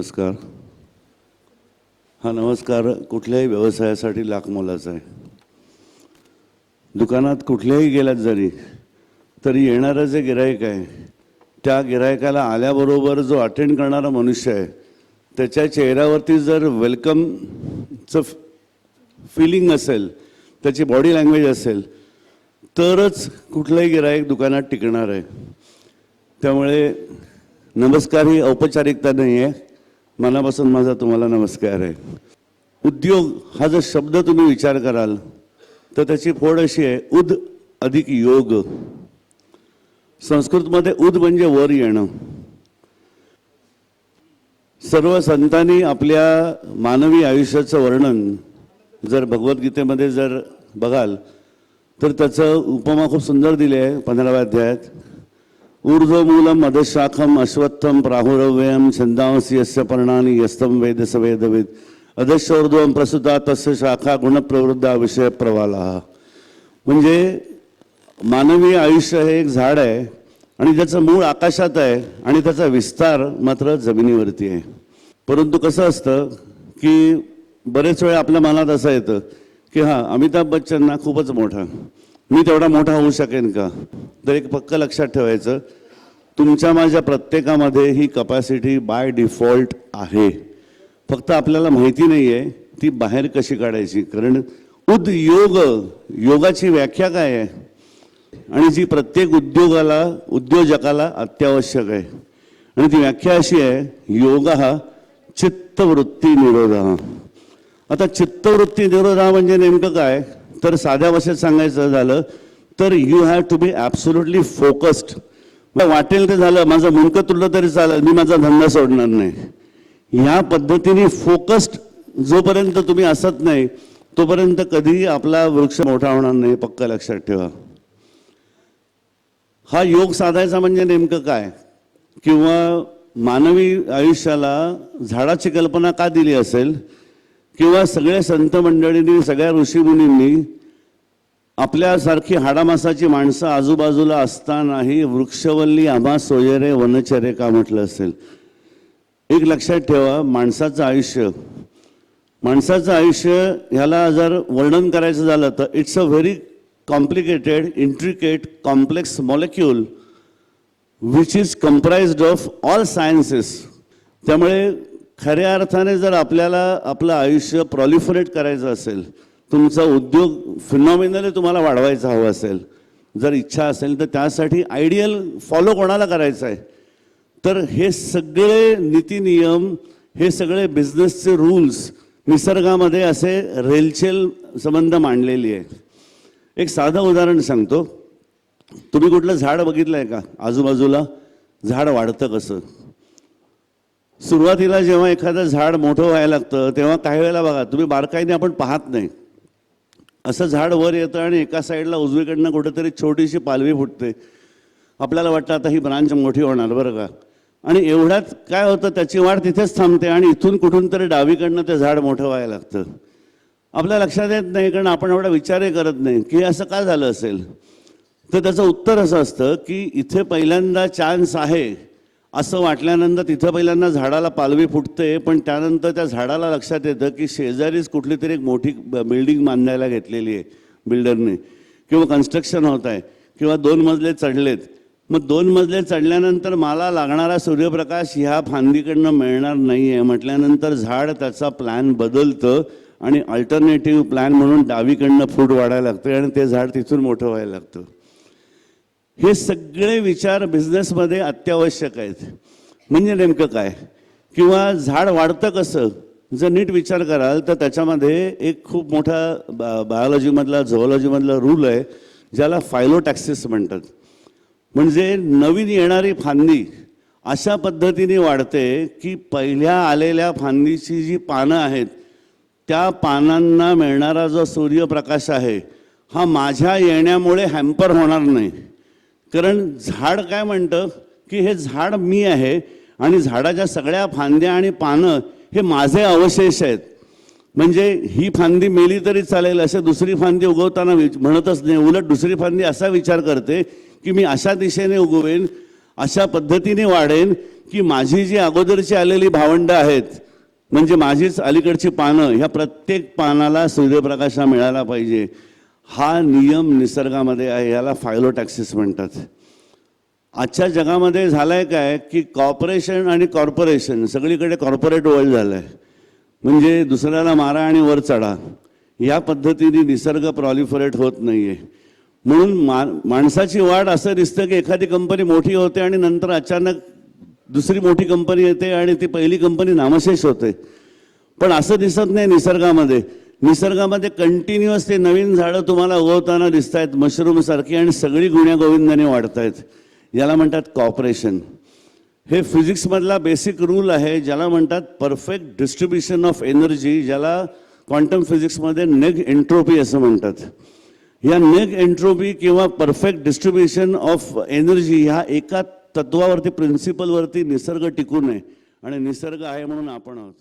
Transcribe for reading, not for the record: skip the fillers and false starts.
नमस्कार. हा नमस्कार कुठल्याही व्यवसायासाठी लाख मोलाचा आहे. दुकानात कुठल्याही गेलात जरी तरी येणारं जे गिराईक आहे त्या गिरायकाला आल्याबरोबर जो अटेंड करणारा मनुष्य आहे त्याच्या चेहऱ्यावरती जर वेलकमचं फिलिंग असेल, त्याची बॉडी लँग्वेज असेल तरच कुठलंही गिराईक दुकानात टिकणार आहे. त्यामुळे नमस्कार ही औपचारिकता नाही आहे, मनापासून माझा तुम्हाला नमस्कार आहे. उद्योग हा जर शब्द तुम्ही विचार कराल तर त्याची फोड अशी आहे, उद अधिक योग. संस्कृतमध्ये उद म्हणजे वर येणं. सर्व संतांनी आपल्या मानवी आयुष्याचं वर्णन जर भगवद्गीतेमध्ये जर बघाल तर त्याचं उपमा खूप सुंदर दिली आहे 15व्या अध्यायात. ऊर्ध्वमूलम अधशाखम अश्वत्थम प्राहुरव्ययम छंदांसी यस्य पर्णानि यस्तम वेद स वेदविद अधशोर्ध्वम प्रसुता तस्य शाखा गुणप्रवृद्धा विषय प्रवालाः. म्हणजे मानवी आयुष्य हे एक झाड आहे आणि त्याचं मूळ आकाशात आहे आणि त्याचा विस्तार मात्र जमिनीवरती आहे. परंतु कसं असतं की बरेच वेळा आपल्या मनात असं येतं की हां, अमिताभ बच्चन ना खूपच मोठा, मी तेवढा मोठा होऊ शकेन का? तर एक पक्क लक्षात ठेवायचं, तुमच्या माझ्या प्रत्येकामध्ये ही कपॅसिटी बाय डिफॉल्ट आहे. फक्त आपल्याला माहिती नाही आहे ती बाहेर कशी काढायची. कारण उद्योग, योगाची व्याख्या काय आहे आणि जी प्रत्येक उद्योजकाला अत्यावश्यक आहे आणि ती व्याख्या अशी आहे, योग हा चित्तवृत्ती निरोध. आता चित्तवृत्ती निरोध म्हणजे नेमकं काय? तर साध्या भाषेत सांगायचं झालं तर you have to be absolutely focused. वाटेल ते झालं, माझं मुंडकं तुटलं तरी चालेल, मी माझा धंदा सोडणार नाही. ह्या पद्धतीने फोकस्ड जोपर्यंत तुम्ही असत नाही तोपर्यंत कधीही आपला वृक्ष मोठा होणार नाही, पक्का लक्षात ठेवा. हा योग साधायचा म्हणजे नेमकं काय? किंवा मानवी आयुष्याला झाडाची कल्पना का दिली असेल? किंवा सगळ्या संत मंडळींनी, सगळ्या ऋषीमुनींनी आपल्यासारखी हाडामासाची माणसं आजूबाजूला असतानाही वृक्षवल्ली आम्हा सोयरे वनचरे का म्हटलं असेल? एक लक्षात ठेवा, माणसाचं आयुष्य ह्याला जर वर्णन करायचं झालं तर it's a very complicated, intricate, complex molecule which is comprised of all sciences. त्यामुळे खऱ्या अर्थाने जर आपल्याला आपलं आयुष्य प्रॉलिफरेट करायचं असेल, तुमचा उद्योग फिनॉमिनली तुम्हाला वाढवायचा हवा असेल, जर इच्छा असेल तर त्यासाठी आयडियल फॉलो कोणाला करायचं आहे? तर हे सगळे नीतिनियम, हे सगळे बिझनेसचे रूल्स निसर्गामध्ये असे रेलचेल संबंध मांडलेली आहे. एक साधं उदाहरण सांगतो. तुम्ही कुठलं झाड बघितलं आहे का? आजूबाजूला झाड वाढतं कसं? सुरुवातीला जेव्हा एखादं झाड मोठं व्हायला लागतं तेव्हा काही वेळेला बघा, तुम्ही बारकाईने आपण पाहत नाही, असं झाड वर येतं आणि एका साईडला उजवीकडनं कुठेतरी छोटीशी पालवी फुटते. आपल्याला वाटतं आता ही ब्रांच मोठी होणार बरं का, आणि एवढ्यात काय होतं, त्याची वाढ तिथेच थांबते आणि इथून कुठून तरी डावीकडनं ते झाड मोठं व्हायला लागतं. आपल्या लक्षात येत नाही, कारण आपण एवढा विचारही करत नाही की असं का झालं असेल. तर त्याचं उत्तर असं असतं की इथे पहिल्यांदा चान्स आहे असं वाटल्यानंतर तिथं पहिल्यांदा झाडाला पालवी फुटते, पण त्यानंतर त्या झाडाला लक्षात येतं की शेजारीच कुठली तरी एक मोठी बिल्डिंग बांधायला घेतलेली आहे बिल्डरने, किंवा कन्स्ट्रक्शन होत आहे, किंवा 2 मजले चढलेत. मग 2 मजले चढल्यानंतर मला लागणारा सूर्यप्रकाश ह्या फांदीकडनं मिळणार नाही आहे म्हटल्यानंतर झाड त्याचा प्लॅन बदलतं आणि अल्टरनेटिव्ह प्लॅन म्हणून डावीकडनं फूट वाढायला लागतं आणि ते झाड तिथून मोठं व्हायला लागतं. हे सगळे विचार बिझनेसमध्ये अत्यावश्यक आहेत. म्हणजे नेमकं काय? किंवा झाड वाढतं कसं? जर नीट विचार कराल तर त्याच्यामध्ये एक खूप मोठा बायोलॉजीमधला, झुऑलॉजीमधला रूल आहे ज्याला फायलोटॅक्सिस म्हणतात. म्हणजे नवीन येणारी फांदी अशा पद्धतीने वाढते की पहिल्या आलेल्या फांदीची जी पानं आहेत त्या पानांना मिळणारा जो सूर्यप्रकाश आहे हा माझ्या येण्यामुळे हॅम्पर होणार नाही. कारण झाड काय म्हणतं की हे झाड मी आहे आणि झाडाच्या सगळ्या फांद्या आणि पानं हे माझे अवशेष आहेत. म्हणजे ही फांदी मेली तरी चालेल असे दुसरी फांदी उगवताना म्हणतच नाही, उलट दुसरी फांदी असा विचार करते की मी अशा दिशेने उगवेन, अशा पद्धतीने वाढेन की माझी जी अगोदरची आलेली भावंडं आहेत, म्हणजे माझीच अलीकडची पानं, ह्या प्रत्येक पानाला सूर्यप्रकाश हा मिळाला पाहिजे. हा नियम निसर्गामध्ये आहे, याला फायलोटॅक्सिस म्हणतात. आजच्या जगामध्ये झालंय काय की कॉर्पोरेशन आणि कॉर्पोरेशन, सगळीकडे कॉर्पोरेट वर्ल्ड झालंय. म्हणजे दुसऱ्याला मारा आणि वर चढा, या पद्धतीने निसर्ग प्रॉलिफरेट होत नाहीये. म्हणून माणसाची वाढ असं दिसतं की एखादी कंपनी मोठी होते आणि नंतर अचानक दुसरी मोठी कंपनी येते आणि ती पहिली कंपनी नामशेष होते. पण असं दिसत नाही निसर्गामध्ये. निसर्गामध्ये कंटिन्युअस ते नवीन झाडं तुम्हाला उगवताना दिसत आहेत, मशरूमसारखी, आणि सगळी गुण्यागोविंदाने वाढत आहेत. याला म्हणतात कॉपरेशन. हे फिजिक्समधला बेसिक रूल आहे, ज्याला म्हणतात परफेक्ट डिस्ट्रीब्युशन ऑफ एनर्जी, ज्याला क्वांटम फिजिक्समध्ये नेग एंट्रोपी असं म्हणतात. या नेग एंट्रोपी किंवा परफेक्ट डिस्ट्रीब्युशन ऑफ एनर्जी ह्या एका तत्वावरती, प्रिन्सिपलवरती निसर्ग टिकून आहे, आणि निसर्ग आहे म्हणून आपण आहोत.